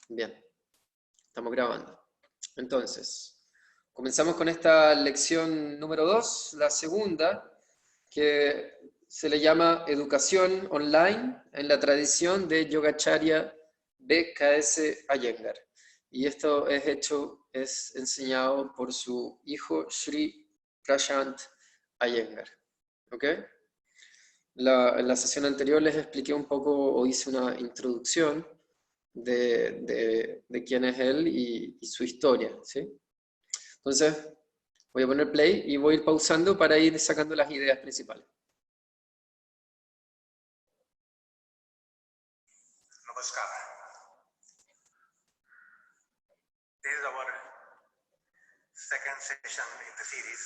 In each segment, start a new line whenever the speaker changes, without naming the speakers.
Bien, estamos grabando. Entonces, comenzamos con esta lección número 2, la segunda, que se le llama Educación Online en la tradición de Yogacharya B.K.S. Iyengar. Y esto es enseñado por su hijo Sri Prashant Iyengar. ¿Ok? En la sesión anterior les expliqué un poco o hice una introducción de quién es él y su historia, ¿sí? Entonces, voy a poner play y voy a ir pausando para ir sacando las ideas principales.
Namaskar. This is our second session in the series,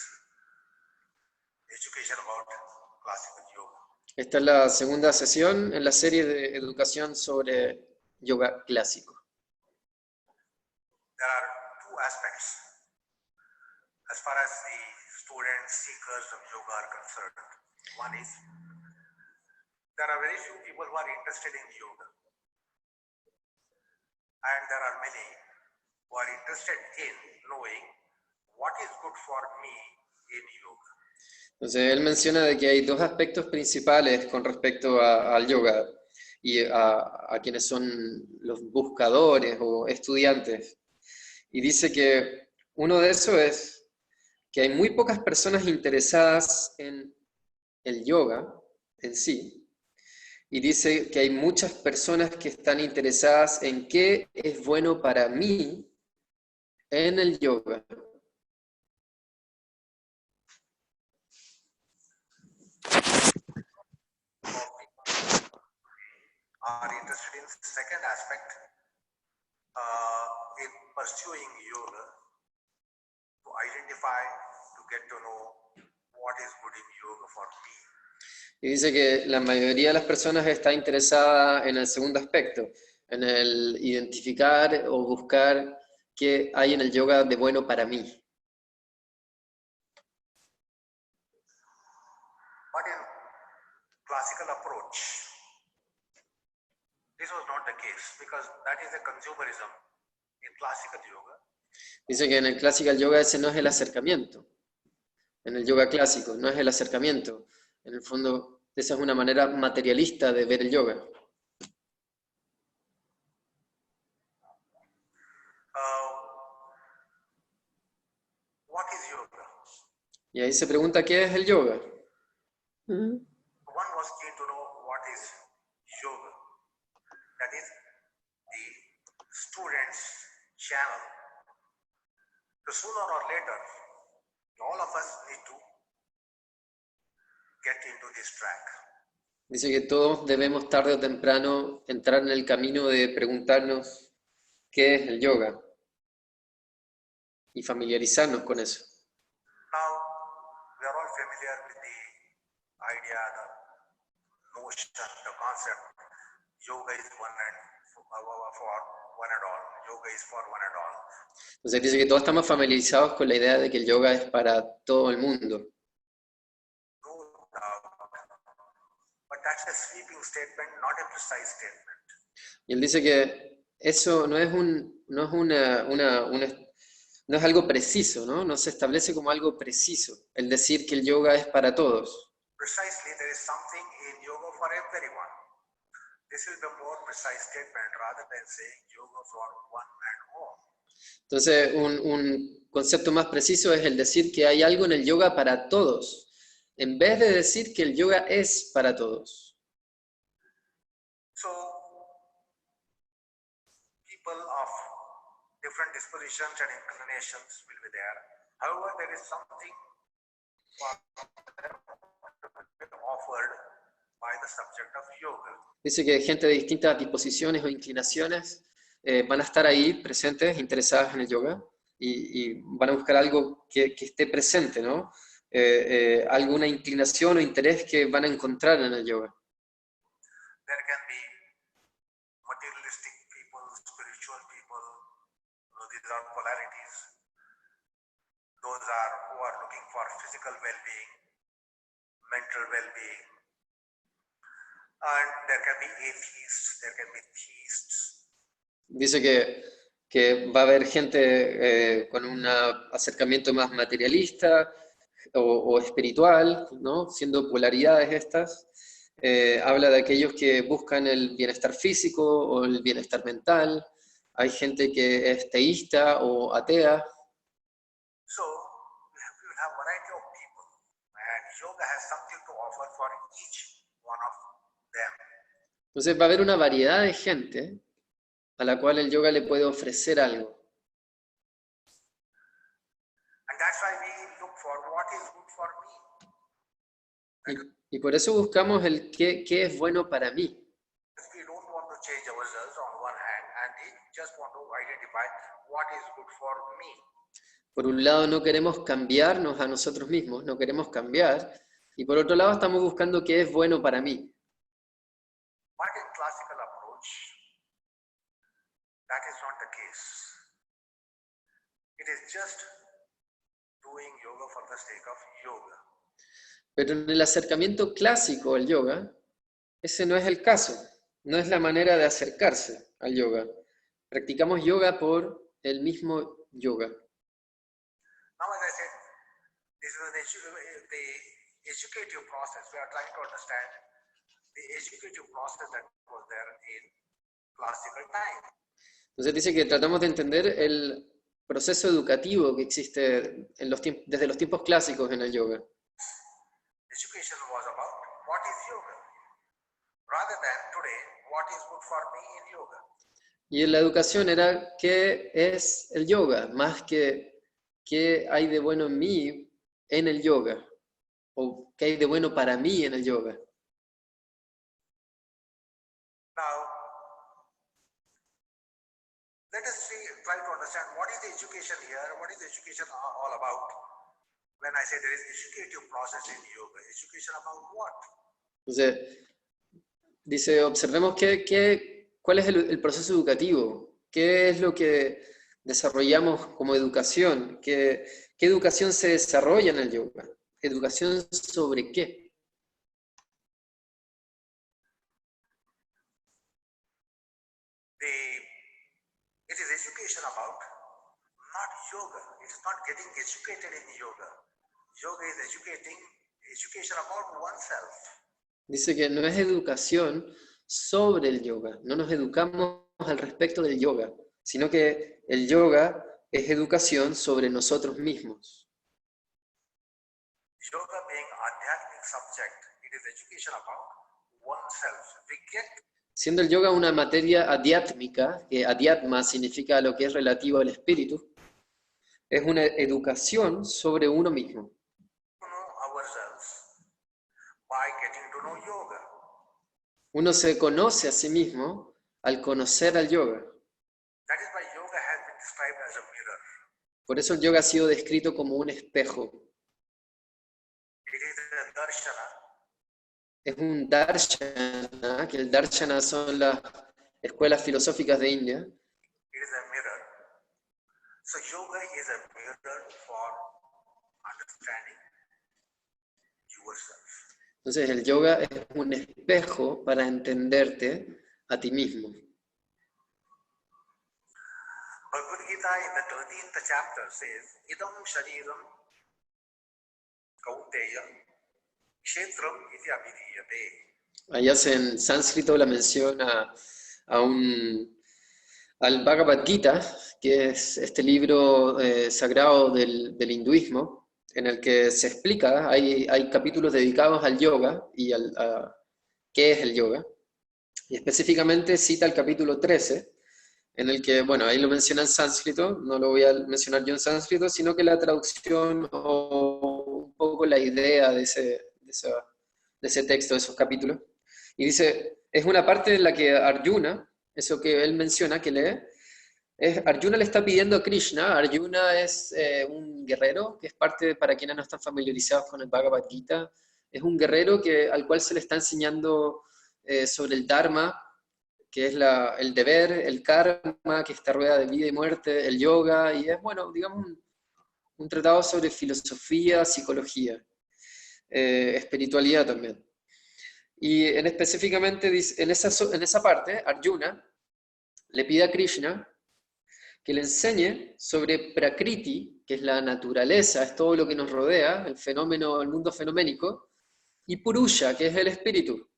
Education about Classical Yoga.
Esta es la segunda sesión en la serie de educación sobre yoga clásico.
There are two aspects as far as the students, seekers of yoga are concerned. One is, there are very few people who are interested in yoga. And there are many who are interested in knowing what is good for me in yoga.
Entonces, él menciona de que hay dos aspectos principales con respecto al yoga y a quienes son los buscadores o estudiantes. Y dice que uno de esos es que hay muy pocas personas interesadas en el yoga en sí. Y dice que hay muchas personas que están interesadas en qué es bueno para mí en el yoga.
Are interested in the second aspect, in pursuing yoga, to identify, to get to know what is good in yoga for me.
Y dice que la mayoría de las personas está interesada en el segundo aspecto, en el identificar o buscar qué hay en el yoga de bueno para mí.
But in classical approach, this was not the case, because that is the consumerism in classical yoga.
Dice que en el classical yoga ese no es el acercamiento. En el yoga clásico no es el acercamiento. En el fondo, esa es una manera materialista de ver el yoga.
What is yoga?
Y ahí se pregunta qué es el yoga.
One was keen to know what is yoga. That is the student's channel. So sooner or later, all of us need to get into this track.
Dice que todos debemos tarde o temprano entrar en el camino de preguntarnos qué es el yoga y familiarizarnos con eso.
Now, we are all familiar with the idea, the notion, the concept. Yoga is one and for one and all. Yoga is for one and all.
Entonces dice que todos estamos familiarizados con la idea de que el yoga es para todo el mundo.
No doubt. But that's a sweeping statement, not a precise statement.
Y él dice que eso no es no es algo preciso, ¿no? No se establece como algo preciso el decir que el yoga es para todos.
Precisely, there is something in yoga for everyone. This is the more precise statement rather than saying yoga for one and all.
Entonces, un concepto más preciso es el decir que hay algo en el yoga para todos, en vez de decir que el yoga es para todos.
So, people of different dispositions and inclinations will be there. However, there is something offered by the subject of yoga.
Dice que gente de distintas disposiciones o inclinaciones van a estar ahí presentes, interesadas en el yoga, y van a buscar algo que esté presente, ¿no? Alguna inclinación o interés que van a encontrar en el yoga.
There can be materialistic people, spiritual people, these are polarities. Those are who are looking for physical well-being, mental well-being. And there can be atheists, there can be theists,
Dice que va a haber gente con un acercamiento más materialista o espiritual, ¿no? Siendo polaridades estas. Habla de aquellos que buscan el bienestar físico o el bienestar mental. Hay gente que es teísta o atea.
So we will have variety of people, and yoga has something to offer for each one of them.
Entonces va a haber una variedad de gente a la cual el yoga le puede ofrecer algo.
And that's why we look for what is good for me.
Y por eso buscamos el qué es bueno para mí.
We don't want to change ourselves on one hand, and we just want to identify what is good for me.
Por un lado no queremos cambiarnos a nosotros mismos, no queremos cambiar, y por otro lado estamos buscando qué es bueno para mí.
But in classical approach, that is not the case. It is just doing yoga for the sake of yoga.
Pero en el acercamiento clásico al yoga, ese no es el caso, no es la manera de acercarse al yoga. Practicamos yoga por el mismo yoga.
Now, as I said, this is the educative process. We are trying to understand the educative process that was there in classical time.
Entonces dice que tratamos de entender el proceso educativo que existe en desde los tiempos clásicos en el yoga.
Education was about what is yoga, rather than today, what is good for me in yoga.
Y en la educación era qué es el yoga, más que qué hay de bueno en mí en el yoga, o qué hay de bueno para mí en el yoga.
Now, let us try to understand what is the education here, what is the education all about. When I say there is educative process in yoga, education about what?
Entonces, dice, observemos cuál es el proceso educativo, qué es lo que desarrollamos como educación, qué educación se desarrolla en el yoga, educación sobre qué.
It is education about not yoga. It is not getting educated in yoga. Yoga is education about oneself.
Dice que no es educación sobre el yoga, no nos educamos al respecto del yoga, sino que el yoga es educación sobre nosotros mismos.
Yoga being adhyatmic subject, it is education about oneself. We get
Siendo el yoga una materia adhyátmica, que adhyatma significa lo que es relativo al espíritu, es una educación sobre uno mismo.
to know ourselves by getting to know yoga.
Uno se conoce a sí mismo al conocer al yoga.
That is why yoga has been described as a mirror.
Por eso el yoga ha sido descrito como un espejo.
It is a darshana.
Es un darshana, que el darshana son las escuelas filosóficas de India.
It is a mirror. So yoga is a mirror for understanding yourself.
Entonces el yoga es un espejo para entenderte a ti mismo.
Bhagavad Gita in the 13th chapter says, Idam shariram kaunteya kshetram iti abhidhiyate.
Ahí hace en sánscrito la mención al Bhagavad Gita, que es este libro sagrado del hinduismo, en el que se explica, hay capítulos dedicados al yoga y a qué es el yoga, y específicamente cita el capítulo 13, en el que, bueno, ahí lo menciona en sánscrito, no lo voy a mencionar yo en sánscrito, sino que la traducción o un poco la idea de ese texto, de esos capítulos. Y dice, es una parte en la que Arjuna, eso que él menciona, que lee, Arjuna le está pidiendo a Krishna. Arjuna es un guerrero, que es parte, para quienes no están familiarizados con el Bhagavad Gita, es un guerrero al cual se le está enseñando sobre el Dharma, que es el deber, el karma, que está rueda de vida y muerte, el yoga, y es, bueno, digamos, un tratado sobre filosofía, psicología, espiritualidad también. Y específicamente en esa parte, Arjuna le pide a Krishna que le enseñe sobre Prakriti, que es la naturaleza, es todo lo que nos rodea, el fenómeno, el mundo fenoménico, y Purusha, que es el espíritu.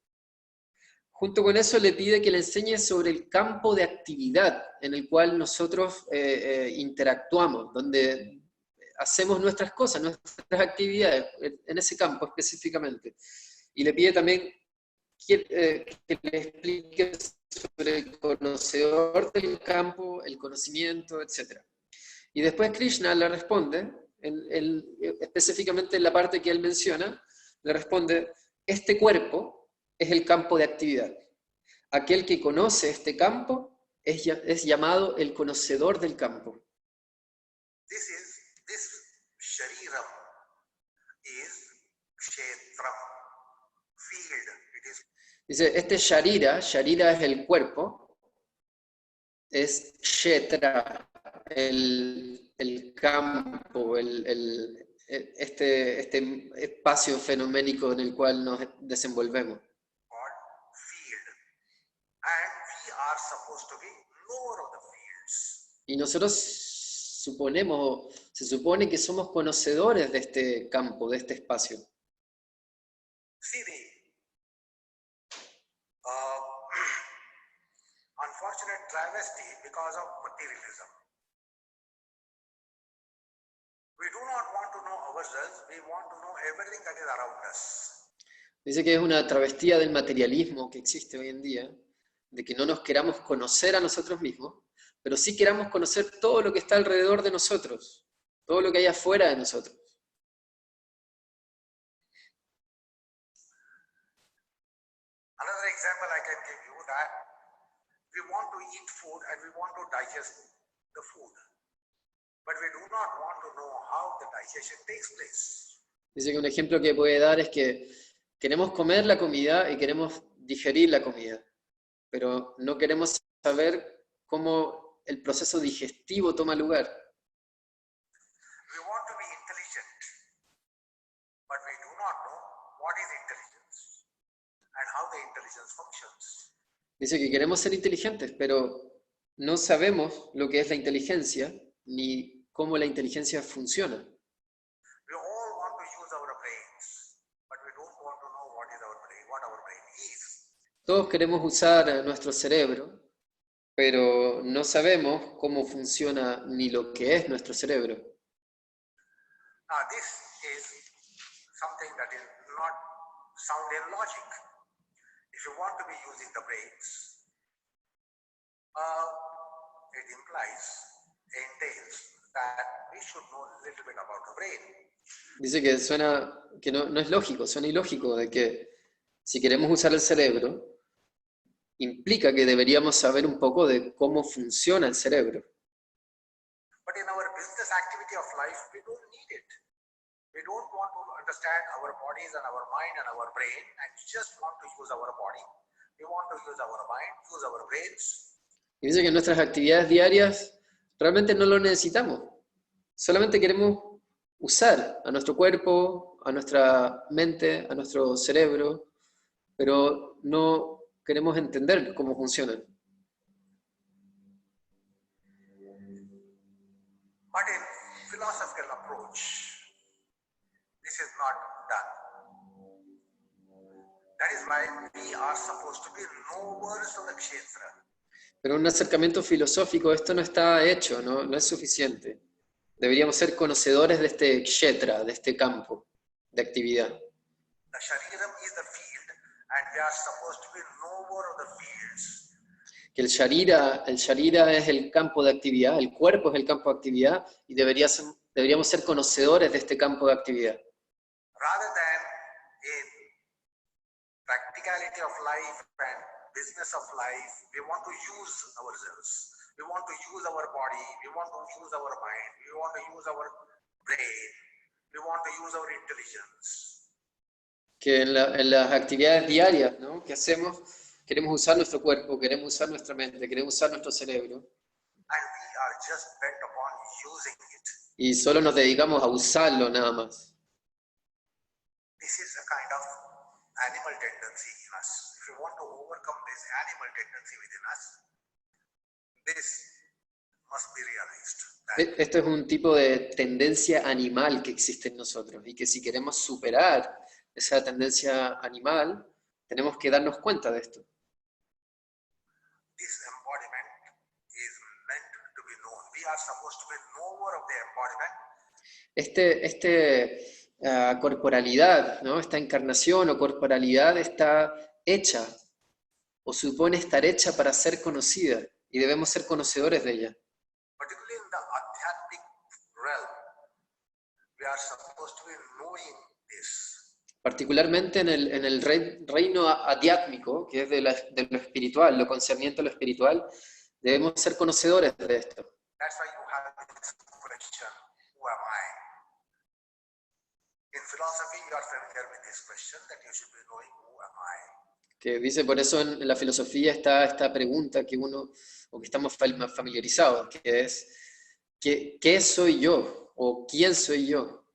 Junto con eso le pide que le enseñe sobre el campo de actividad en el cual nosotros interactuamos, donde hacemos nuestras cosas, nuestras actividades, en ese campo específicamente. Y le pide también que le explique sobre el conocedor del campo, el conocimiento, etc. Y después Krishna le responde, específicamente en la parte que él menciona, le responde, este cuerpo es el campo de actividad. Aquel que conoce este campo es llamado el conocedor del campo.
This shariram is kshetram, field. It is.
Dice, este sharira es el cuerpo, es kshetra, el campo, este espacio fenoménico en el cual nos desenvolvemos.
Field. And we are supposed to be knower of the fields.
Y nosotros se supone que somos conocedores de este campo, de este espacio.
See the unfortunate travesty because of materialism. We do not want to know ourselves, we want to know everything that is around us.
Dice que es una travestía del materialismo que existe hoy en día, de que no nos queramos conocer a nosotros mismos, pero sí queramos conocer todo lo que está alrededor de nosotros, todo lo que hay afuera de nosotros.
Another example I can give you that we want to eat food and we want to digest the food, but we do not want to know how the digestion takes place.
Dice que un ejemplo que puede dar es que queremos comer la comida y queremos digerir la comida, pero no queremos saber cómo el proceso digestivo toma lugar.
We want to be intelligent, but we do not know what is intelligence and how the intelligence functions.
Dice que queremos ser inteligentes, pero no sabemos lo que es la inteligencia ni cómo la inteligencia funciona.
We all want to use our brains, but we don't want to know what is our brain, what our brain is.
Todos queremos usar nuestro cerebro, pero no sabemos cómo funciona ni lo que es nuestro cerebro.
Now this is something that is not sound in logic. If you want to be using the brains, it entails that we should know a little bit about the brain.
Dice que suena, que no es lógico, suena ilógico de que si queremos usar el cerebro, implica que deberíamos saber un poco de cómo funciona el cerebro.
But in our business activity of life, we don't need it. We don't want to understand our bodies and our mind and our brain and just want to use our body. We want to use our mind, use our brains.
Y dice que en nuestras actividades diarias realmente no lo necesitamos. Solamente queremos usar a nuestro cuerpo, a nuestra mente, a nuestro cerebro, pero no queremos entender cómo funcionan.
But in philosophical approach, this is not done. That is why we are supposed to be knowers of the kshetra.
Pero en un acercamiento filosófico esto no está hecho, no es suficiente. Deberíamos ser conocedores de este kshetra, de este campo de actividad.
The shariram is the field, and we are supposed to be knower of the fields.
Que el sharira es el campo de actividad, el cuerpo es el campo de actividad, y deberíamos ser conocedores de este campo de actividad.
Rather than in practicality of life and business of life, we want to use ourselves. We want to use our body. We want to use our mind. We want to use our brain. We want to use our intelligence.
Que en las actividades diarias, ¿no?, que hacemos, queremos usar nuestro cuerpo, queremos usar nuestra mente, queremos usar nuestro cerebro,
And we are just bent upon using it.
y solo nos dedicamos a usarlo nada más.
This is a kind of animal tendency in us. If we want to overcome this animal tendency within us, This must be realized. That
Esto es un tipo de tendencia animal que existe en nosotros y que si queremos superar esa tendencia animal, tenemos que darnos cuenta de esto.
this embodiment is meant to be known. We are supposed to be knower of the embodiment.
Corporalidad, ¿no? Esta encarnación o corporalidad está hecha o supone estar hecha para ser conocida y debemos ser conocedores de ella.
Particularly in the Adhyatmic realm, we are supposed to be knowing this.
Particularmente en el reino adiátmico, que es de lo espiritual, lo concerniente a lo espiritual, debemos ser conocedores de esto.
That's why you have this question, who am I? In philosophy, you are familiar with this question, that you should be knowing who am I.
Que dice, por eso en la filosofía está esta pregunta que uno, o que estamos familiarizados, que es, ¿qué soy yo? ¿O quién soy yo?
Apart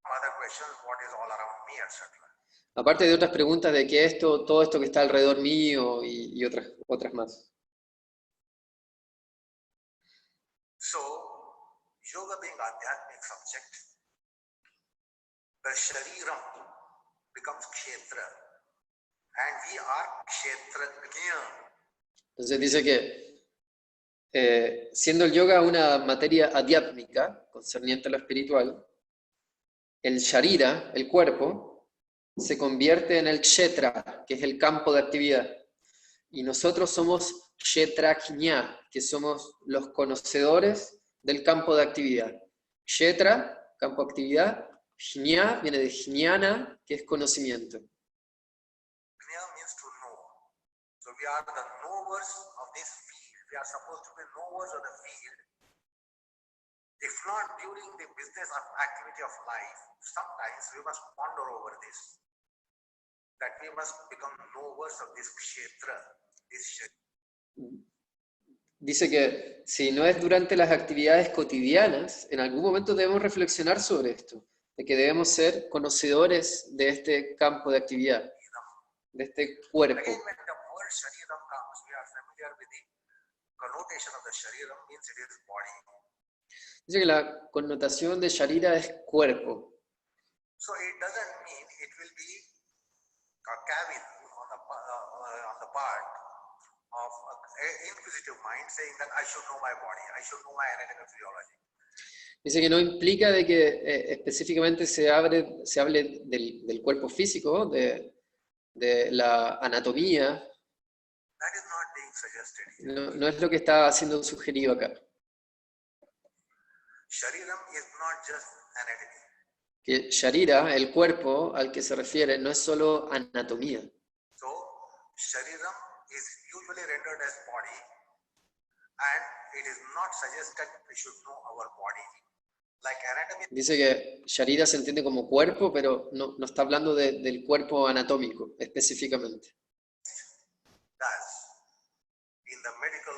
from other questions, what is all around me, etc.
Aparte de otras preguntas de qué es todo esto que está alrededor mío y otras más.
So, yoga being Adhyatmic subject, the shariram becomes kshetra, and we are kshetrajna.
Entonces dice que siendo el yoga una materia adiátmica, concerniente a lo espiritual, el sharira, el cuerpo, se convierte en el kshetra, que es el campo de actividad. Y nosotros somos kshetrajna, que somos los conocedores del campo de actividad. Kshetra, campo de actividad, jña viene de jnana, que es conocimiento.
Jna means to know. So we are the knowers of this field. We are supposed to be knowers of the field. If not during the business of activity of life, sometimes we must ponder over this. That we must become knowers of this kshetra, this shari.
Dice que si no es durante las actividades cotidianas, en algún momento debemos reflexionar sobre esto, de que debemos ser conocedores de este campo de actividad, de este cuerpo.
Again, when the word shariram comes, we are familiar with the connotation of the shariram means it is body.
Dice que la connotación de sharira es cuerpo.
So it doesn't mean it will be a cabin on the part of an inquisitive mind saying that I should know my body, I should know my anatomy and physiology.
Dice que no implica de que específicamente se hable del cuerpo físico, de la anatomía.
That is not being suggested here.
No es lo que está siendo sugerido acá.
Shariram is not just anatomy.
Que sharira, el cuerpo al que se refiere, no es solo anatomía.
So shariram is usually rendered as body, and it is not suggested we should know our body. Like anatomy
Dice que sharira se entiende como cuerpo, pero no está hablando del cuerpo anatómico específicamente.
does. In the medical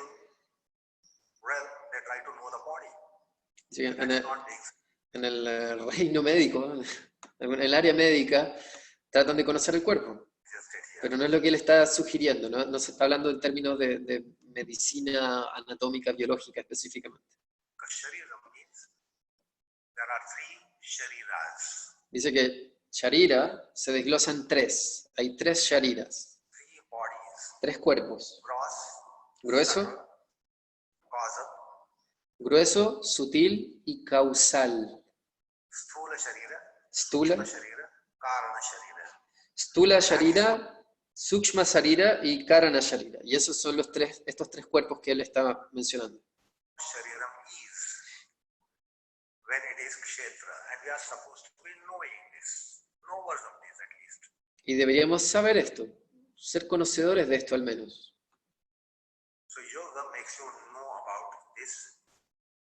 realm, they try to know the body.
Dice que
It's not being
en el reino médico, en el área médica, tratan de conocer el cuerpo,
suggested here.
pero no es lo que él está sugiriendo, no se está hablando en términos de medicina anatómica, biológica específicamente.
Because shariram means there are three shariras,
Dice que sharira se desglosa en tres, hay tres shariras,
three bodies:
tres cuerpos,
gross,
grueso,
causal,
grueso, sutil y causal.
sthula sharira,
Stula,
sharira, karana sharira.
Stula Sharira, Sukshma Sharira y Karana Sharira. Y esos son estos tres cuerpos que él estaba mencionando.
Shariram is when it is kshetra, and we are supposed to be knowing this, knowers of this at least.
Y deberíamos saber esto, ser conocedores de esto al menos.
So yoga makes you know about this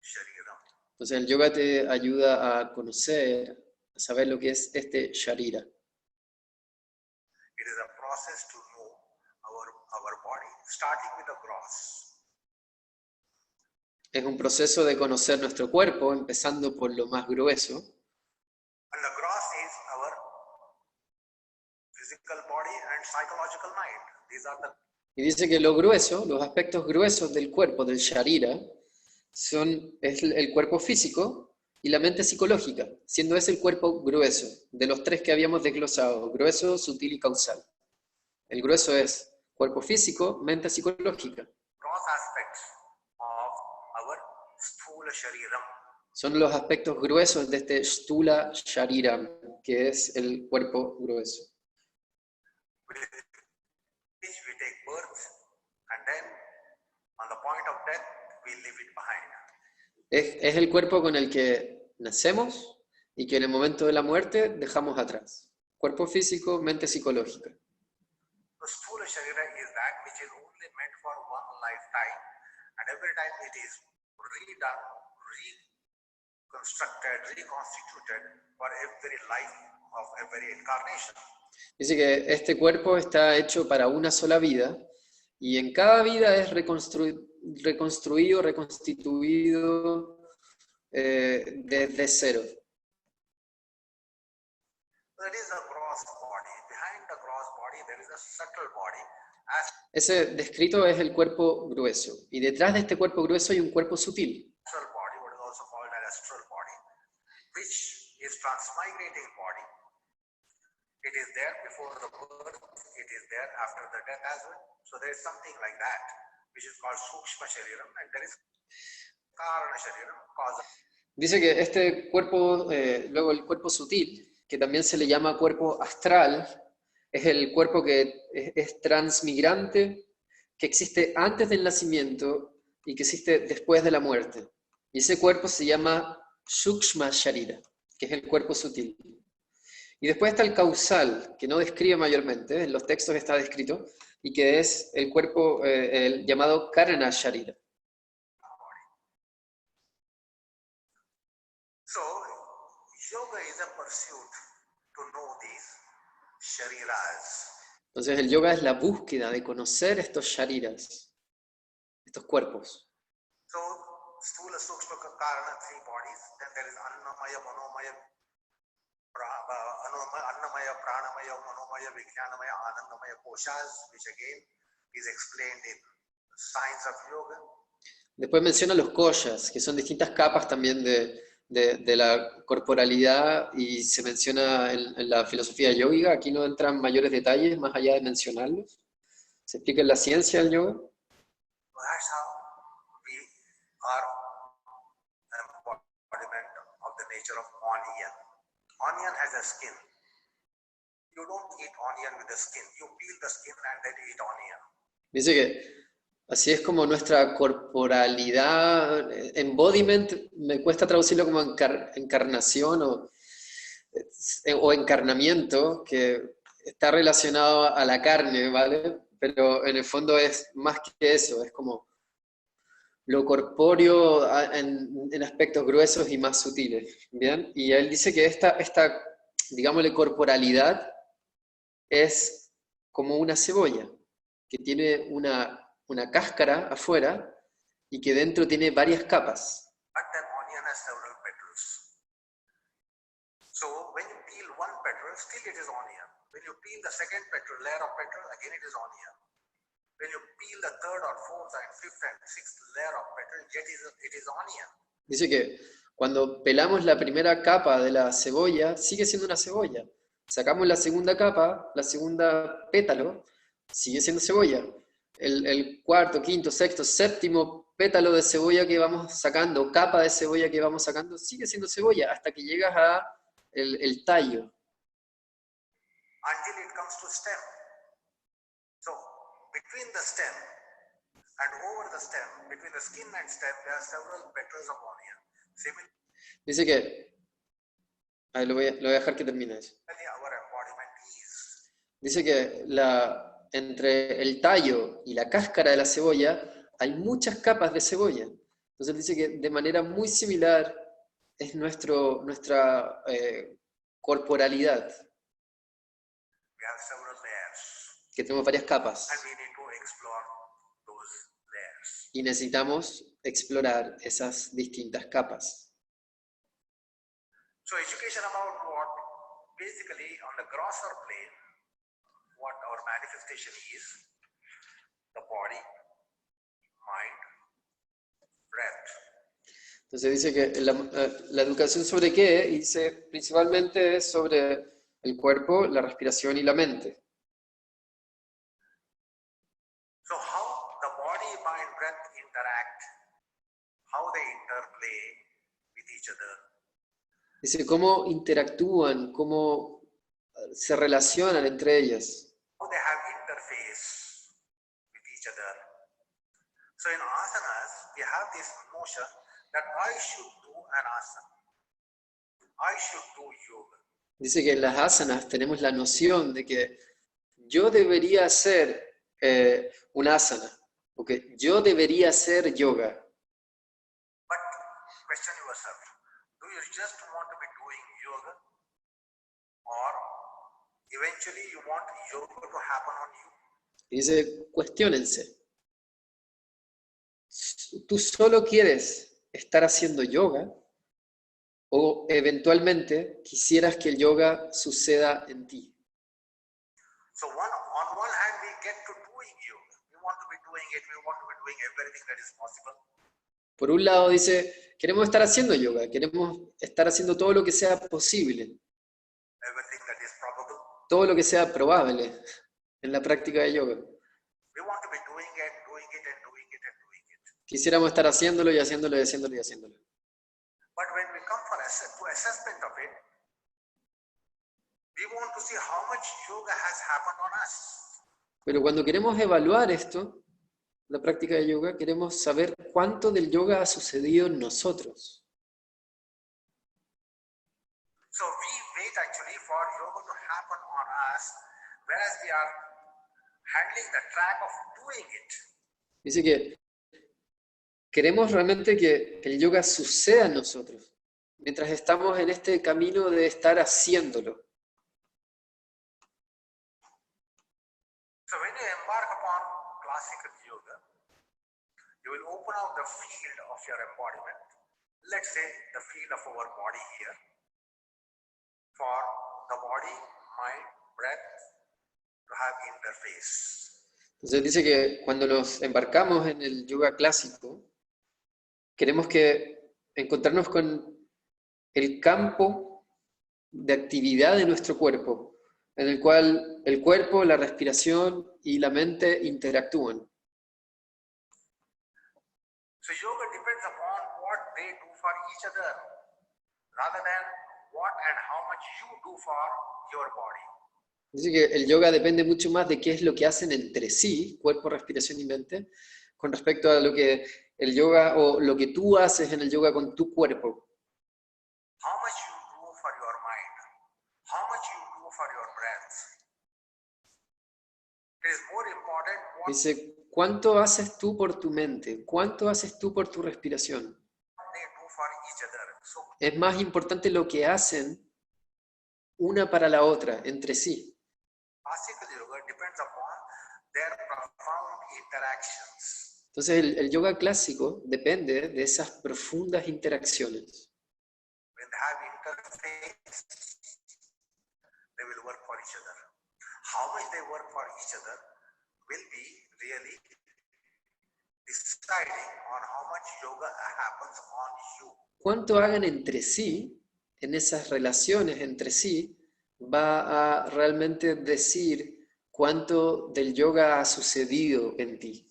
shariram.
Entonces el yoga te ayuda a conocer, a saber lo que es este Sharira.
It is a process to know our body, starting with the gross.
Es un proceso de conocer nuestro cuerpo, empezando por lo más grueso.
And the gross is our physical body and psychological mind. These are the
Y dice que lo grueso, los aspectos gruesos del cuerpo, del sharira, es el cuerpo físico y la mente psicológica, siendo ese el cuerpo grueso, de los tres que habíamos desglosado, grueso, sutil y causal. El grueso es cuerpo físico, mente psicológica.
Gross aspects of our sthula shariram,
Son los aspectos gruesos de este Sthula Shariram, que es el cuerpo grueso.
with which we take birth, and then on the point of death, we leave it behind.
Es el cuerpo con el que nacemos y que en el momento de la muerte dejamos atrás. Cuerpo físico, mente psicológica.
The sthula sharira is that which is only meant for one lifetime, and every time it is redone, reconstructed, reconstituted for every life of every incarnation.
Dice que este cuerpo está hecho para una sola vida y en cada vida es reconstruido, reconstituido desde cero.
That is the gross body. Behind the gross body, there is a subtle body.
Ese descrito es el cuerpo grueso y detrás de este cuerpo grueso hay un cuerpo sutil.
Astral body, what is also called an astral body, which is transmigrating body. It is there before the birth, it is there after the death as well. So there is something like that, which is called Sukshma Shariram, and there is Karana Shariram, cause.
Dice que este cuerpo, luego el cuerpo sutil, que también se le llama cuerpo astral, es el cuerpo que es transmigrante, que existe antes del nacimiento y que existe después de la muerte. Y ese cuerpo se llama Sukshma Sharira, que es el cuerpo sutil. Y después está el causal, que no describe mayormente, en los textos está descrito, y que es el cuerpo el llamado Karana Sharira.
So, yoga is a pursuit to know these shariras.
Entonces el yoga es la búsqueda de conocer estos shariras, estos cuerpos.
So, Sthula, Sukshma, Karana, three bodies. Then there is Annamaya, Manomaya, Annamaya, Pranamaya, Manomaya, Vijnanamaya, Anandamaya, Koshas, which again is explained in Science of Yoga.
Después menciona los koshas, que son distintas capas también de la corporalidad y se menciona en la filosofía yógica. Aquí no entran mayores detalles más allá de mencionarlos. Se explica en la ciencia del yoga.
That's how we are an embodiment of the nature of onion. Onion has a skin. You don't eat onion with the skin. You peel the skin and then you eat onion.
Dice que así es como nuestra corporalidad, embodiment, me cuesta traducirlo como encarnación o encarnamiento, que está relacionado a la carne, ¿vale? Pero en el fondo es más que eso, es como lo corpóreo en aspectos gruesos y más sutiles, ¿bien? Y él dice que esta digámosle, corporalidad es como una cebolla, que tiene una cáscara afuera y que dentro tiene varias capas.
But an onion has several petals. So when you peel one petal, still it is onion. When you peel the second petal, layer of petal, again it is onion. When you peel the third or fourth and fifth and sixth layer of petal, yet it is onion.
Dice que cuando pelamos la primera capa de la cebolla, sigue siendo una cebolla. Sacamos la segunda capa, la segunda pétalo, sigue siendo cebolla. El cuarto, quinto, sexto, séptimo pétalo de cebolla que vamos sacando, capa de cebolla que vamos sacando, sigue siendo cebolla hasta que llegas a el tallo.
Until it comes to stem. So between the stem and over the stem, between the skin and stem, there are several petals of onion.
Dice que, lo voy a dejar que termine eso.
Similarly, our embodiment is.
Dice que entre el tallo y la cáscara de la cebolla hay muchas capas de cebolla. Entonces dice que de manera muy similar es nuestra corporalidad.
We have several layers.
Que tenemos varias capas.
And we need to explore those layers.
Y necesitamos explorar esas distintas capas.
So education about what basically on the grosser plane, what our manifestation is, the body, mind, breath.
Entonces dice que la educación sobre qué, y dice principalmente es sobre el cuerpo, la respiración y la mente.
So how the body, mind, breath interact, how they interplay with each other.
Dice cómo interactúan, cómo se relacionan entre ellas.
How they have interface with each other. So in asanas, we have this notion that I should do an asana. I should do yoga.
Dice que en las asanas tenemos la noción de que yo debería hacer un asana, o que yo debería hacer yoga.
But question yourself, do you just want to be doing yoga? Or eventually you want yoga to happen on you?
Dice, cuestiónense. ¿Tú solo quieres estar haciendo yoga? ¿O eventualmente quisieras que el yoga suceda en ti?
So on one hand, we get to doing yoga. We want to be doing it. We want to be doing everything that is possible.
Por un lado dice, queremos estar haciendo yoga, queremos estar haciendo todo lo que sea posible,
Everything that is probable.
todo lo que sea probable en la práctica de yoga.
We want to be doing it, doing it, and doing it, and doing it.
Quisiéramos estar haciéndolo y haciéndolo y haciéndolo y haciéndolo.
But when we come for assessment of it, we want to see how much yoga has happened on us.
Pero cuando queremos evaluar esto, la práctica de yoga, queremos saber cuánto del yoga ha sucedido en nosotros.
So we wait actually for yoga to happen on us, whereas we are handling the track of doing it.
Dice que queremos realmente que el yoga suceda en nosotros, mientras estamos en este camino de estar haciéndolo.
So when you embark upon classical yoga, you will open out the field of your embodiment. Let's say the field of our body here. For the body, mind, breath to have interface.
Entonces dice que cuando nos embarcamos en el yoga clásico, queremos que encontrarnos con el campo de actividad de nuestro cuerpo, en el cual el cuerpo, la respiración y la mente interactúan.
So yoga depends upon what they do for each other, rather than what and how much you do for your body.
Dice que el yoga depende mucho más de qué es lo que hacen entre sí, cuerpo, respiración y mente, con respecto a lo que el yoga o lo que tú haces en el yoga con tu cuerpo.
How much you do for your mind, how much you do for your breath. It is more important what
Dice, ¿cuánto haces tú por tu mente? ¿Cuánto haces tú por tu respiración?
they do for each other. So
Es más importante lo que hacen una para la otra, entre sí.
classical yoga depends upon their profound interactions.
Entonces el yoga clásico depende de esas profundas interacciones.
When they have interface, they will work for each other. How much they work for each other will be really deciding on how much yoga happens on you.
Cuánto hagan entre sí, en esas relaciones entre sí, va a realmente decir cuánto del yoga ha sucedido en ti,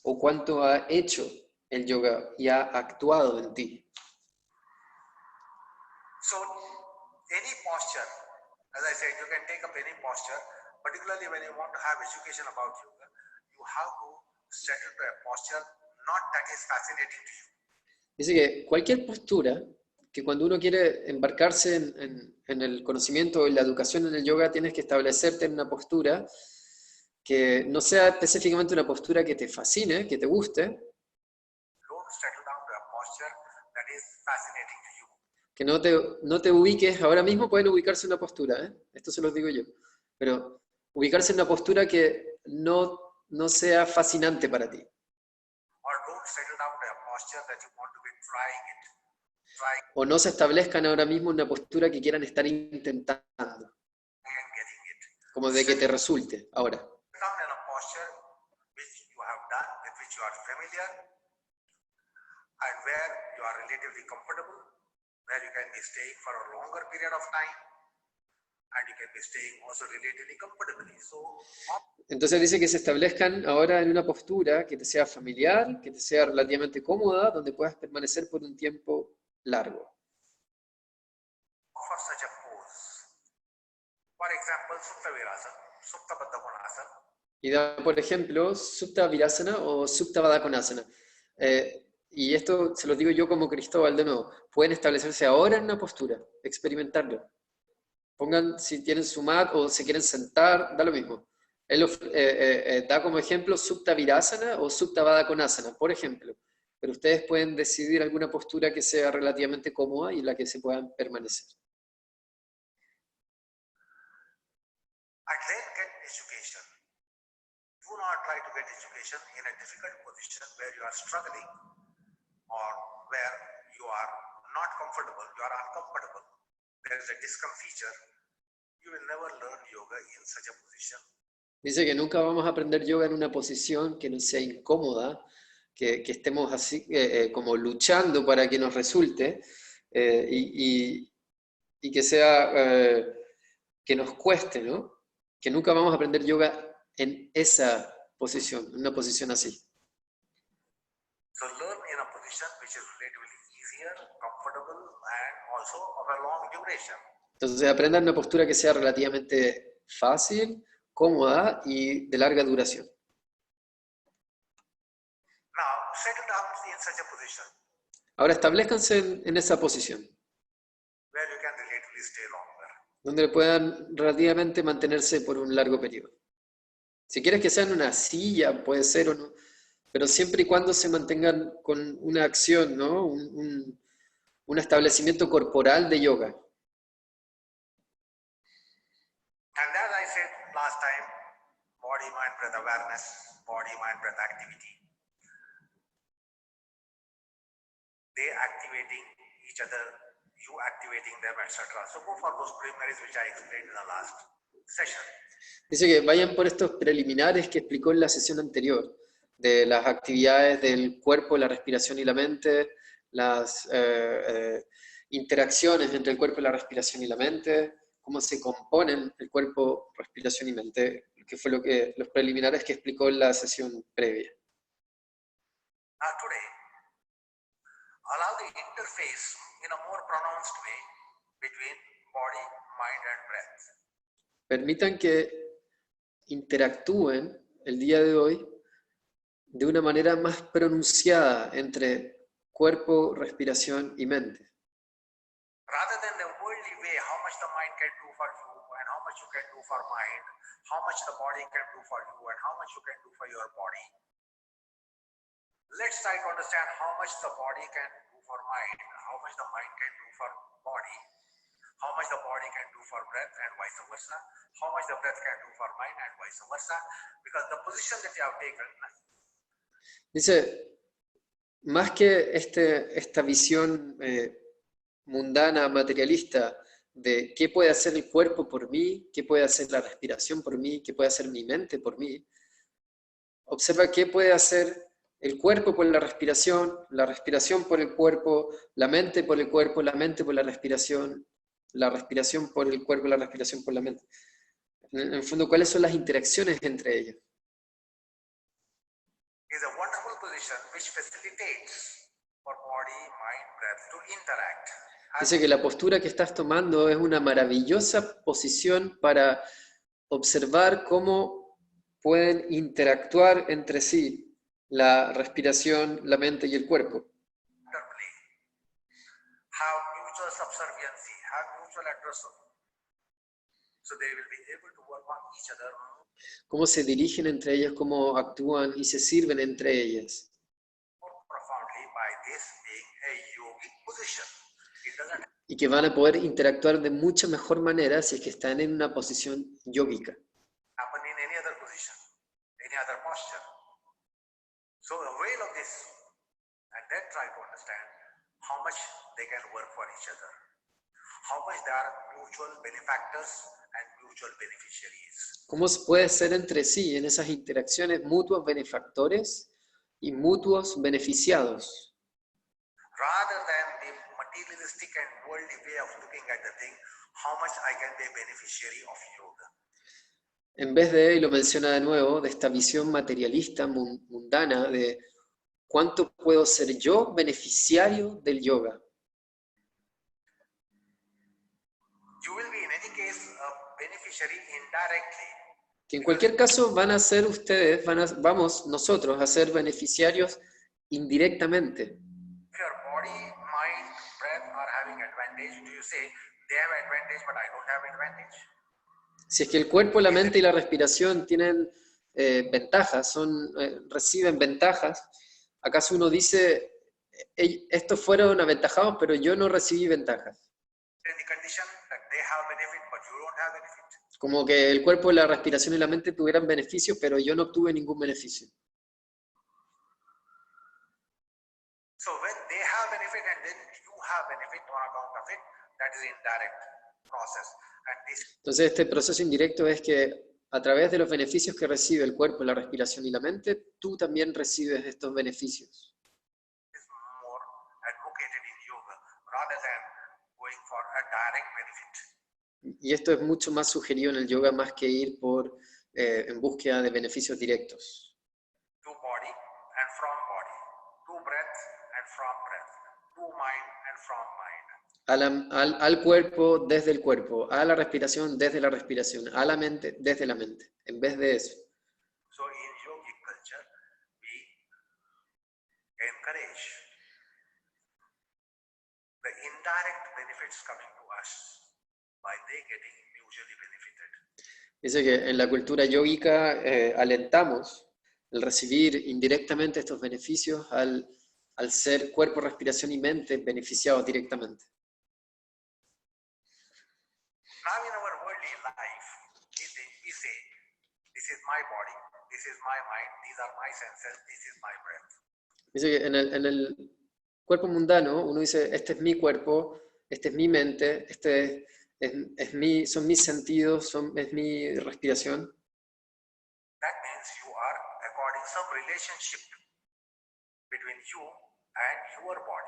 o cuánto ha hecho el yoga y ha actuado en ti.
So any posture, as I said, you can take up any posture, particularly when you want to have education about yoga, you have to settle to a posture not that is fascinating to you.
Dice que cualquier postura, que cuando uno quiere embarcarse en el conocimiento y la educación en el yoga, tienes que establecerte en una postura que no sea específicamente una postura que te fascine, que te guste,
Don't settle down to a posture that is fascinating to you.
que no te ubiques, ahora mismo pueden ubicarse en una postura, esto se los digo yo, pero ubicarse en una postura que no sea fascinante para ti.
Or don't settle down to a posture that you want to be trying it. Trying
O no se establezcan ahora mismo en una postura que quieran estar intentando,
and getting it.
como de que te resulte ahora.
Sit down in a posture which you you are familiar and where you are relatively comfortable, where you can be staying for a longer period of time and you can be staying also relatively comfortably. So,
Entonces dice que se establezcan ahora en una postura que te sea familiar, que te sea relativamente cómoda, donde puedas permanecer por un tiempo largo.
for such a pose, for example, Supta Virasana, Supta Baddha Konasana.
Y da, por ejemplo, Supta Virasana o Supta Baddha Konasana. Y esto se lo digo yo como Cristóbal de nuevo. Pueden establecerse ahora en una postura, experimentarlo. Pongan si tienen su mat o se quieren sentar, da lo mismo. Él da como ejemplo Supta Virasana o Supta Baddha Konasana, por ejemplo. Pero ustedes pueden decidir alguna postura que sea relativamente cómoda y en la que se puedan permanecer.
And then get education. Do not try to get education in a difficult position where you are struggling or where you are not comfortable, you are uncomfortable. There is a discomfiture. You will never learn yoga in such a position.
Dice que nunca vamos a aprender yoga en una posición que no sea incómoda, que estemos así como luchando para que nos resulte y que sea que nos cueste, ¿no? Que nunca vamos a aprender yoga en esa posición, en una posición así.
So learn in a position which is relatively easier, comfortable, and also of a long duration.
Entonces aprendan una postura que sea relativamente fácil, cómoda y de larga duración.
Now settle down in such a position
Ahora establezcanse en esa posición,
where you can relatively stay longer.
donde puedan relativamente mantenerse por un largo periodo. Si quieres que sea en una silla, puede ser o no, pero siempre y cuando se mantengan con una acción, ¿no? Un establecimiento corporal de yoga.
And as I said last time, body, mind, breath awareness, body, mind, breath activity. They activating each other, you activating them, etc. So go for those preliminaries which I explained in the last session.
Dice que vayan por estos preliminares que explicó en la sesión anterior, de las actividades del cuerpo, la respiración y la mente, las interacciones entre el cuerpo, la respiración y la mente, cómo se componen el cuerpo, respiración y mente, que fue los preliminares que explicó en la sesión previa.
Now today, allow the interface in a more pronounced way between body, mind and breath.
Permitan que interactúen el día de hoy de una manera más pronunciada entre cuerpo, respiración y mente.
Rather than the worldly way, how much the mind can do for you and how much you can do for mind, how much the body can do for you and how much you can do for your body. Let's try to understand how much the body can do for mind, how much the mind can do for body, how much the body can do for breath and vice versa, how much the breath can do for mind and vice versa, because the position that you have taken.
Dice, más que esta visión mundana, materialista, de qué puede hacer el cuerpo por mí, qué puede hacer la respiración por mí, qué puede hacer mi mente por mí, observa qué puede hacer el cuerpo por la respiración por el cuerpo, la mente por el cuerpo, la mente por la respiración por el cuerpo, la respiración por la mente. En el fondo, ¿cuáles son las interacciones entre ellas?
Is a wonderful position which facilitates for body, mind, breath to interact.
Dice que la postura que estás tomando es una maravillosa posición para observar cómo pueden interactuar entre sí la respiración, la mente y el cuerpo.
Interplay. Have mutual subserviency, have mutual addressal. So they will be able to work on each other
Cómo se dirigen entre ellas, cómo actúan y se sirven entre ellas.
more profoundly by this being a yogic position. It doesn't
Y que van a poder interactuar de mucha mejor manera si es que están en una posición yógica.
happen in any other position, any other posture. So avail of this and then try to understand how much they can work for each other, how much they are mutual benefactors and mutual beneficiaries.
¿Cómo puede ser entre sí en esas interacciones mutuos benefactores y mutuos beneficiados.
Rather than the materialistic and worldly way of looking at the thing, how much I can be a beneficiary of yoga.
En vez de, y lo menciona de nuevo, de esta visión materialista, mundana, de cuánto puedo ser yo beneficiario del yoga.
You will be in any case a beneficiary indirectly.
Que en cualquier caso van a ser ustedes, vamos nosotros a ser beneficiarios indirectamente.
If your body, mind, breath are having advantage, do you say they have advantage but I don't have advantage?
Si es que el cuerpo, la mente y la respiración tienen ventajas, reciben ventajas, ¿acaso uno dice, estos fueron aventajados, pero yo no recibí ventajas?
In the condition that they have benefit but you don't have benefit.
Como que el cuerpo, la respiración y la mente tuvieran beneficios, pero yo no obtuve ningún beneficio.
So when they have benefit and then you have benefit on account of it, that is indirect process. And this
Entonces este proceso indirecto es que a través de los beneficios que recibe el cuerpo, la respiración y la mente, tú también recibes estos beneficios.
is more advocated in yoga rather than going for a direct benefit.
Y esto es mucho más sugerido en el yoga más que ir en búsqueda de beneficios directos.
To body and from body, to breath and from breath, to mind and from mind.
Al cuerpo desde el cuerpo, a la respiración desde la respiración, a la mente desde la mente, en vez de eso.
So in yogic culture, we encourage the indirect benefits coming to us by they getting mutually benefited.
Dice que en la cultura yógica alentamos el recibir indirectamente estos beneficios al ser cuerpo, respiración y mente beneficiados directamente.
Now in our worldly life, we say, this is my body, this is my mind, these are my senses, this is my breath.
Dice que en el cuerpo mundano uno dice, este es mi cuerpo, este es mi mente, son mis sentidos, es mi respiración.
That means you are according some relationship between you and your body.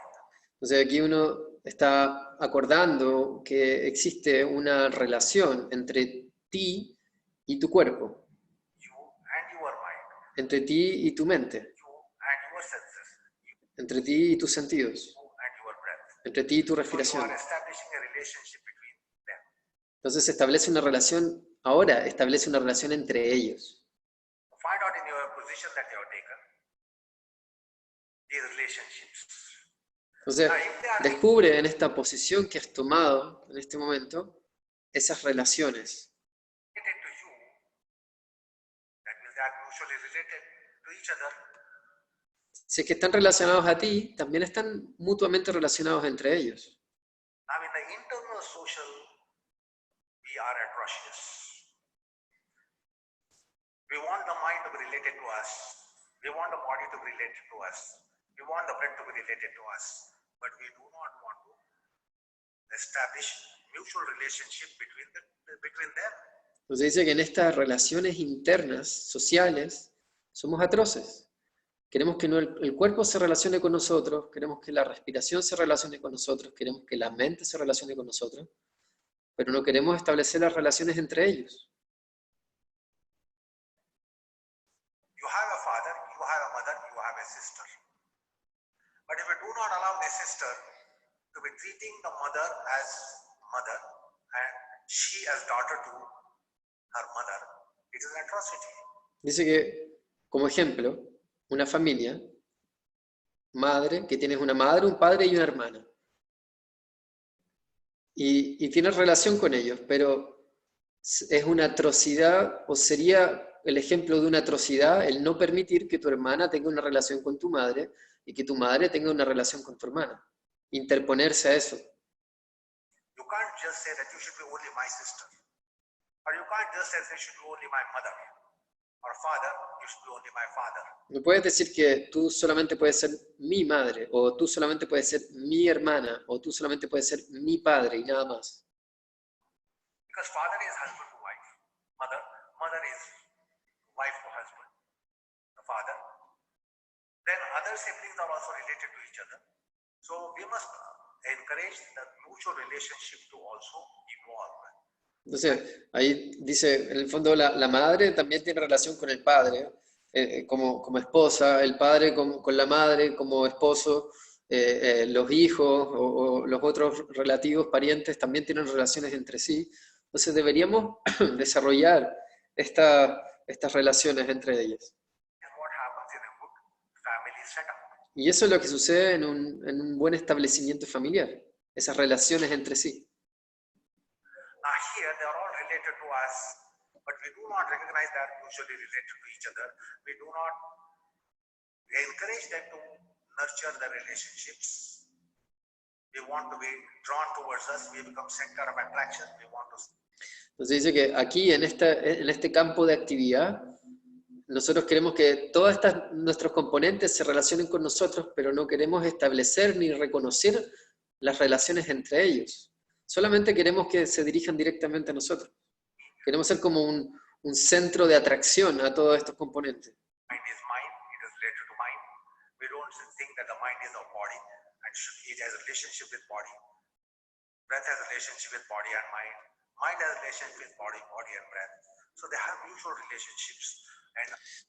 Entonces aquí uno está acordando que existe una relación entre ti y tu cuerpo,
You and your mind,
entre ti y tu mente,
you and your senses,
entre ti y tus sentidos,
you and your breath.
entre ti y tu
So you
respiración.
are establishing a relationship between them.
Entonces establece una relación, ahora establece una relación entre ellos.
Find out in your position that you have taken these relationships.
Entonces
Now, if they are
descubre en esta posición que has tomado en este momento esas relaciones.
related to you, that means they are mutually related to each other.
Si es que están relacionados a ti, también están mutuamente relacionados entre ellos.
Now, in the internal social, we are atrocious. We want the mind to be related to us. We want the body to be related to us. We want the breath to be related to us. But we do not want to establish mutual relationship between them.
Entonces dice que en estas relaciones internas, sociales, somos atroces. Queremos que el cuerpo se relacione con nosotros, queremos que la respiración se relacione con nosotros, queremos que la mente se relacione con nosotros, pero no queremos establecer las relaciones entre ellos.
You have a father, you have a mother, you have a sister. But if you do not allow the sister to be treating the mother as mother and she as daughter to her mother, it is an atrocity.
Dice que, como ejemplo, una familia, madre, que tienes una madre, un padre y una hermana. Y tienes relación con ellos, pero es una atrocidad, o sería el ejemplo de una atrocidad el no permitir que tu hermana tenga una relación con tu madre y que tu madre tenga una relación con tu hermana. Interponerse a eso.
You can't just say that you should be only my sister. Or you can't just say that you should be only my mother. Or father, you should be only my father.
No puedes decir que tú solamente puedes ser mi madre, o tú solamente puedes ser mi hermana, o tú solamente puedes ser mi padre y nada más.
Because father is husband to wife. Mother is wife to husband. The father. then other siblings are also related to each other. So we must encourage the mutual relationship to also evolve.
Entonces, ahí dice, en el fondo la madre también tiene relación con el padre, como esposa, el padre con la madre como esposo, los hijos o los otros relativos parientes también tienen relaciones entre sí. Entonces deberíamos desarrollar estas relaciones entre ellas.
And what happens in a good family setup?
Y eso es lo que sucede en un buen establecimiento familiar, esas relaciones entre sí.
Now here they are all related to us, but we do not recognize they are mutually related to each other. We do not encourage them to nurture the relationships. We want to be drawn towards us. We become center of attraction. We want to.
Entonces dice que aquí en este campo de actividad, nosotros queremos que todos nuestros componentes se relacionen con nosotros, pero no queremos establecer ni reconocer las relaciones entre ellos. Solamente queremos que se dirijan directamente a nosotros. Queremos ser como un centro de atracción a todos estos componentes.
Mind is mind. It is related to mind. We don't think that the mind is our body and it has a relationship with body. Breath has a relationship with body and mind. Mind has a relationship with body, body and breath. So they have mutual relationships.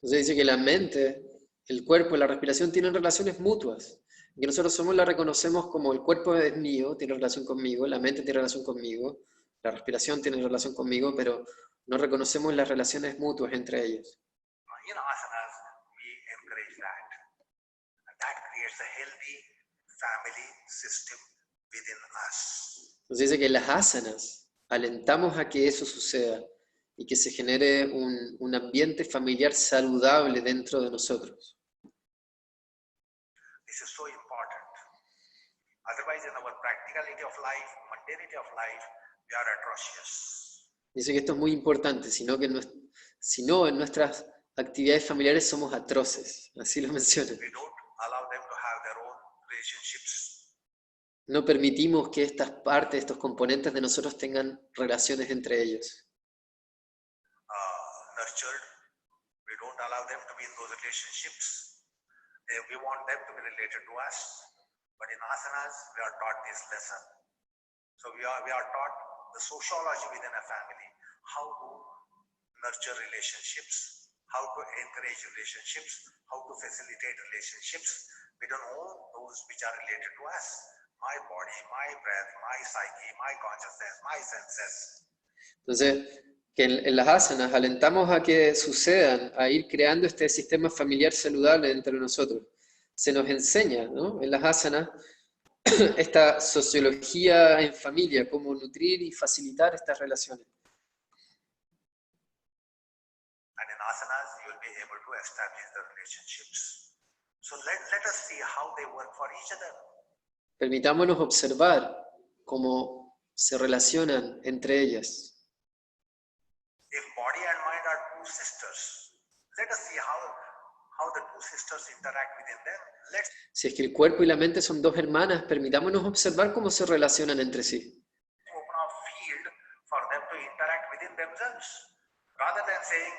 Entonces dice que la mente, el cuerpo y la respiración tienen relaciones mutuas. Y que nosotros la reconocemos como el cuerpo es mío, tiene relación conmigo, la mente tiene relación conmigo, la respiración tiene relación conmigo, pero no reconocemos las relaciones mutuas entre ellos.
In asanas, we encourage that. And that creates a healthy family system within us.
Entonces dice que en las asanas alentamos a que eso suceda y que se genere un ambiente familiar saludable dentro de nosotros.
This is so important. Otherwise, in our practicality of life, mundanity of life, we are atrocious.
Dice que esto es muy importante, sino en nuestras actividades familiares somos atroces, así lo menciona.
We don't allow them to have their own relationships.
No permitimos que estas partes, estos componentes de nosotros tengan relaciones entre ellos.
Nurtured. We don't allow them to be in those relationships. We want them to be related to us. But in asanas, we are taught this lesson. So we are taught the sociology within a family, how to nurture relationships, how to encourage relationships, how to facilitate relationships. We don't own those which are related to us. My body, my breath, my psyche, my consciousness, my senses.
Entonces, que en las asanas alentamos a que sucedan, a ir creando este sistema familiar saludable entre nosotros. Se nos enseña, ¿no?, en las asanas esta sociología en familia, cómo nutrir y facilitar estas relaciones.
And in asanas, you will be able to establish the relationships. So let us see how they work for each other.
Permitámonos observar cómo se relacionan entre ellas.
If body and mind are two sisters, let us see how the two sisters interact within them.
Si es que el cuerpo y la mente son dos hermanas, permitámonos observar cómo se relacionan entre sí.
Open a field for them to interact within themselves. Rather than saying,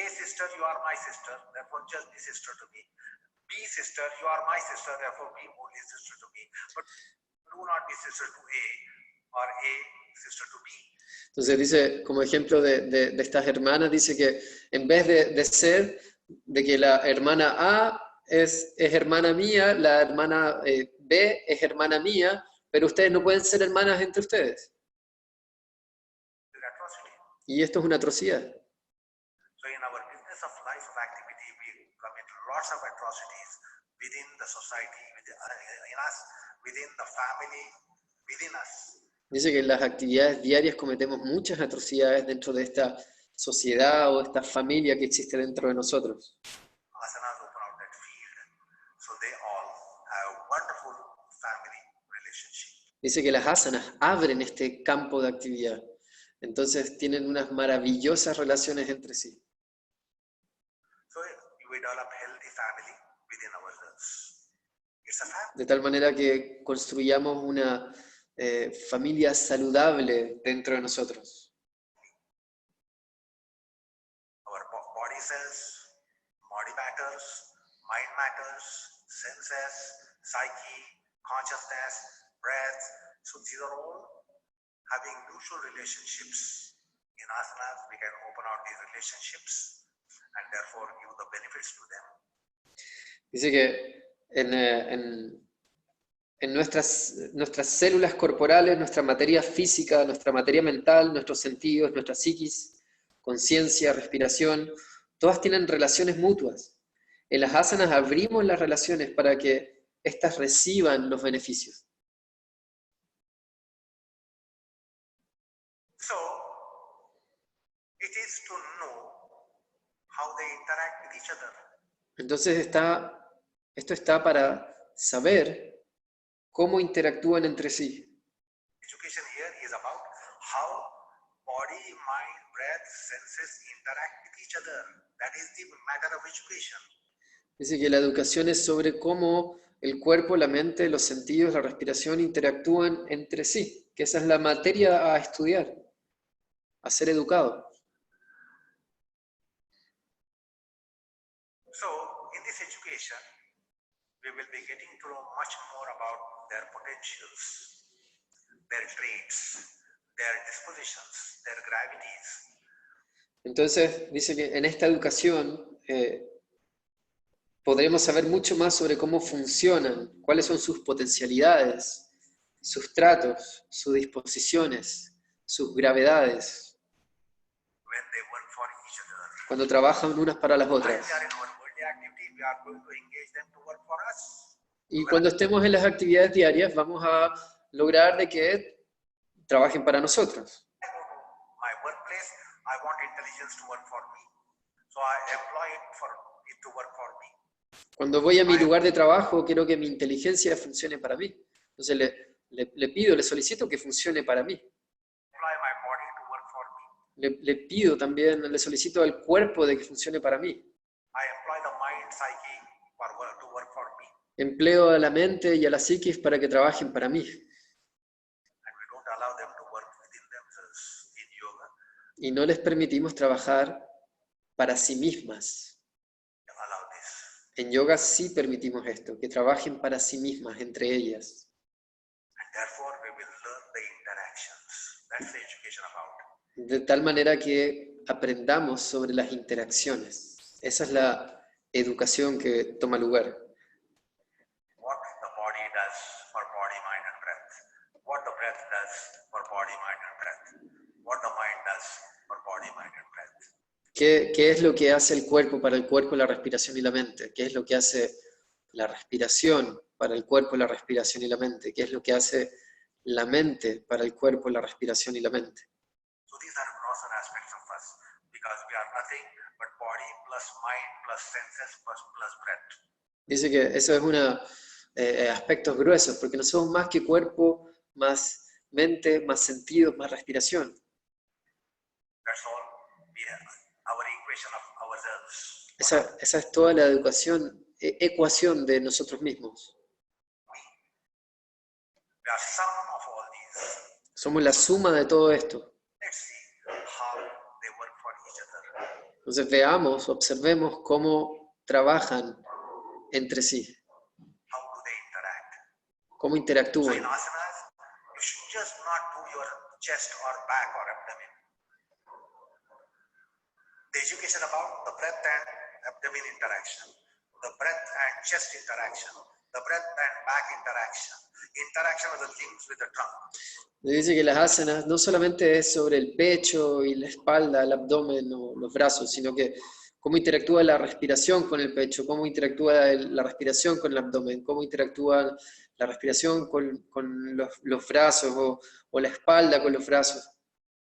A sister, you are my sister, therefore just be sister to me. B sister, you are my sister, therefore be only sister to me. But do not be sister to A or A sister to B.
Entonces dice, como ejemplo de estas hermanas, dice que en vez de ser, de que la hermana A es hermana mía, la hermana B es hermana mía, pero ustedes no pueden ser hermanas entre ustedes. Y esto es una atrocidad.
So in our business of life of activity, we commit lots of atrocities within the society, in us, within the family, within us.
Dice que en las actividades diarias cometemos muchas atrocidades dentro de esta sociedad o esta familia que existe dentro de nosotros.
Asanas open out that field, so they all have wonderful family relationship.
Dice que las asanas abren este campo de actividad. Entonces tienen unas maravillosas relaciones entre sí.
So we develop healthy family within ourselves. It's a family.
De tal manera que construyamos una familia saludable dentro de nosotros.
Our body cells, body matters, mind matters, senses, psyche, consciousness, breath. So these are all having mutual relationships. In asanas, we can open out these relationships and therefore give the benefits to them.
Dice que en nuestras células corporales, nuestra materia física, nuestra materia mental, nuestros sentidos, nuestra psiquis, conciencia, respiración, todas tienen relaciones mutuas. En las asanas abrimos las relaciones para que éstas reciban los beneficios.
So, it is to know how they interact with each other.
Entonces esto está para saber cómo interactúan entre sí.
Education here is about how body, mind, breath, senses interact with each other. That is the matter of education.
Dice que la educación es sobre cómo el cuerpo, la mente, los sentidos, la respiración interactúan entre sí, que esa es la materia a estudiar, a ser educado.
So, in this education, we will be getting to know much more about their potentials, their traits, their dispositions, their gravities.
Entonces, dice que en esta educación podremos saber mucho más sobre cómo funcionan, cuáles son sus potencialidades, sus tratos, sus disposiciones, sus gravedades,
When they work for each other.
cuando trabajan unas para las
While
otras.
they are in our worldly activity, we are going to engage them to work for us.
Y cuando estemos en las actividades diarias, vamos a lograr de que trabajen para nosotros.
I go to my workplace, I want intelligence to work for me. So I employ it to work for me.
Cuando voy a mi lugar de trabajo, quiero que mi inteligencia funcione para mí. Entonces le pido, le solicito que funcione para mí.
Employ my body to work for me.
Le pido también, le solicito al cuerpo de que funcione para mí.
I employ the mind, psyche to work for me.
Empleo a la mente y a la psiquis para que trabajen para mí.
And we don't allow them to work within themselves in yoga.
Y no les permitimos trabajar para sí mismas.
We allow this.
En yoga sí permitimos esto, que trabajen para sí mismas, entre ellas.
And therefore we will learn the interactions. That's the education about.
De tal manera que aprendamos sobre las interacciones. Esa es la educación que toma lugar.
What the body does for body, mind, and breath. What the breath does for body, mind, and breath. What the mind does for body, mind, and breath.
¿Qué es lo que hace el cuerpo para el cuerpo, la respiración y la mente? ¿Qué es lo que hace la respiración para el cuerpo, la respiración y la mente? ¿Qué es lo que hace la mente para el cuerpo, la respiración y la mente?
So these are grosser aspects of us because we are nothing but body plus mind plus senses plus breath.
Dice que eso es aspectos gruesos, porque no somos más que cuerpo, más mente, más sentidos, más respiración.
That's all we have, our equation of ourselves.
Esa es toda la ecuación de nosotros mismos.
We are sum of all these.
Somos la suma de todo esto.
Let's see how they work for each other.
Entonces veamos, observemos cómo trabajan entre sí,
How do they interact?
cómo
So in
interactúan.
asanas, you should just not do your chest or back or abdomen. The education about the breath and abdomen interaction, the breath and chest interaction, the breath and back interaction, interaction of the things with the trunk.
Dice que las asanas no solamente es sobre el pecho y la espalda, el abdomen o los brazos, sino que cómo interactúa la respiración con el pecho, cómo interactúa la respiración con el abdomen, cómo interactúa la respiración con los brazos o la espalda con los brazos.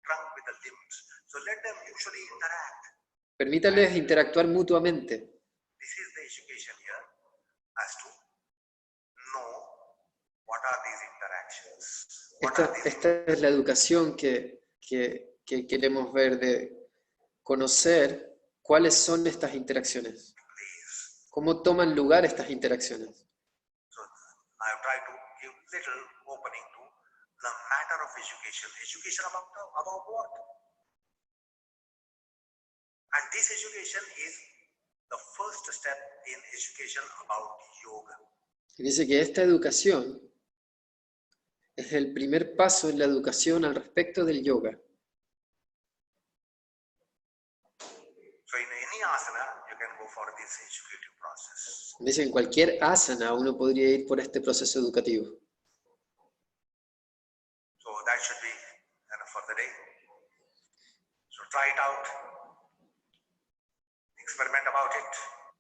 Trunk with the limbs. So let them mutually interact.
Permítanles interactuar mutuamente.
This is the education here as to know what are these interactions. What are these
Esta es la educación que queremos ver, de conocer cuáles son estas interacciones,
plays.
cómo toman lugar estas interacciones.
So I have tried to give little opening to the matter of education. Education about what? And this education is the first step in education about yoga.
Y dice que esta educación es el primer paso en la educación al respecto del yoga.
So in any asana, you can go for this educative process.
Dice que en cualquier asana uno podría ir por este proceso educativo.
So that should be enough for the day. So try it out. Experiment about it.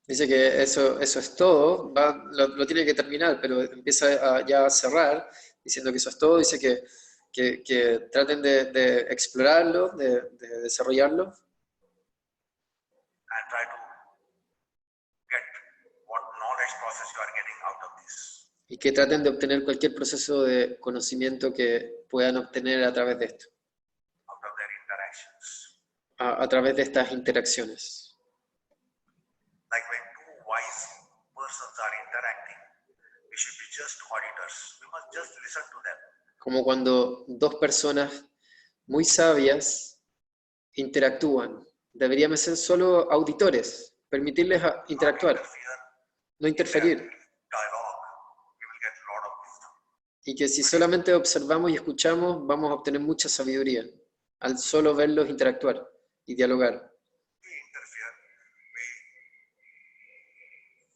Dice que eso es todo, lo tiene que terminar, pero empieza ya a cerrar diciendo que eso es todo. Dice que traten de explorarlo, de desarrollarlo.
And try to get what knowledge process you are getting out of this.
Y que traten de obtener cualquier proceso de conocimiento que puedan obtener a través de esto,
Out of their interactions.
a través de estas interacciones.
Like when two wise persons are interacting, we should be just auditors. We must just listen to them.
Como cuando dos personas muy sabias interactúan. Deberíamos ser solo auditores, permitirles interactuar, no interferir.
Dialogue, we will get a lot of wisdom.
Y que si solamente observamos y escuchamos, vamos a obtener mucha sabiduría al solo verlos interactuar y dialogar.
We interfere, we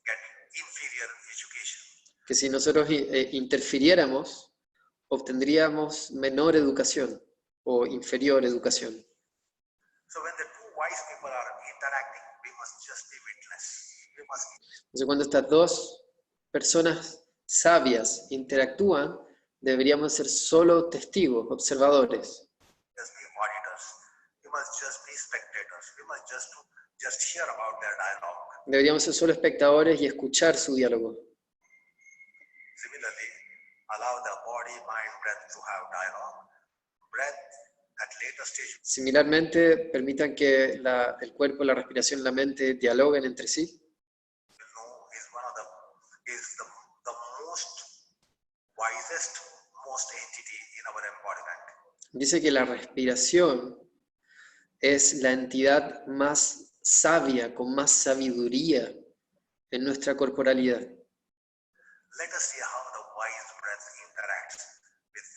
get inferior education.
Que si nosotros interfiriéramos, obtendríamos menor educación o inferior educación.
So when the two wise people are interacting, we must just be witness. We must
Entonces, cuando estas dos personas sabias interactúan, deberíamos ser solo testigos, observadores.
just be auditors. We must just be spectators. We must just hear about their dialogue.
Deberíamos ser solo espectadores y escuchar su diálogo.
Similarly, allow the body, mind, breath to have dialogue. Breath at later stage
Similarmente, permitan que el cuerpo, la respiración, la mente dialoguen entre sí.
will know is one of the most wisest, most entity in our embodiment.
Dice que la respiración es la entidad más sabia, con más sabiduría en nuestra corporalidad.
Let us see how the wise breath interacts with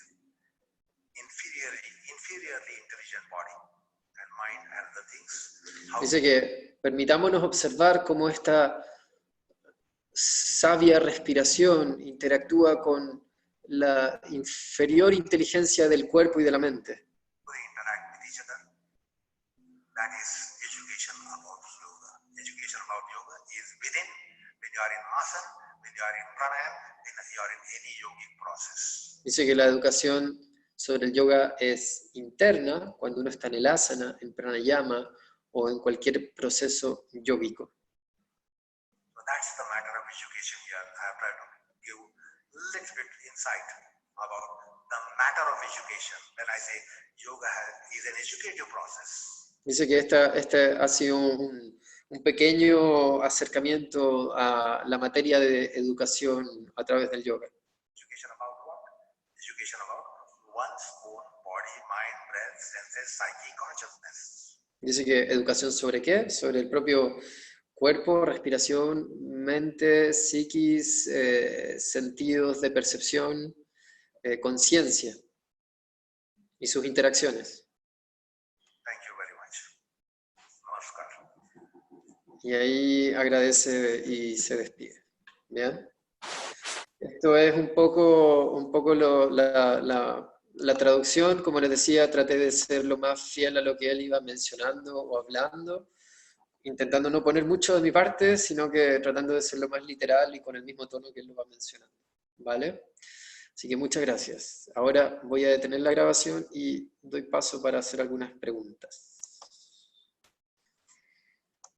inferiorly intelligent body and mind and the things. How
Dice que permitámonos observar cómo esta sabia respiración interactúa con la inferior inteligencia del cuerpo y de la mente.
they interact with each other. That is education about yoga. Education about yoga is within, when you are in asana, when you are in pranayama, when you are in any yogic process.
Dice que la educación sobre el yoga es interna, cuando uno está en el asana, en pranayama o en cualquier proceso yógico.
So that's the matter of education here. I have tried to give a little bit insight about the matter of education. When I say yoga is an educative process.
Dice que este ha sido un pequeño acercamiento a la materia de educación a través del yoga.
Education about what? Education about one's own body, mind, breath, senses, psyche, consciousness.
Dice que educación sobre qué? Sobre el propio cuerpo, respiración, mente, psiquis, sentidos de percepción, conciencia y sus interacciones.
Thank you very much. Namaskar.
Y ahí agradece y se despide. ¿Bien? Esto es un poco la traducción. Como les decía, traté de ser lo más fiel a lo que él iba mencionando o hablando, intentando no poner mucho de mi parte, sino que tratando de ser lo más literal y con el mismo tono que él lo va mencionando. ¿Vale? Así que muchas gracias. Ahora voy a detener la grabación y doy paso para hacer algunas preguntas.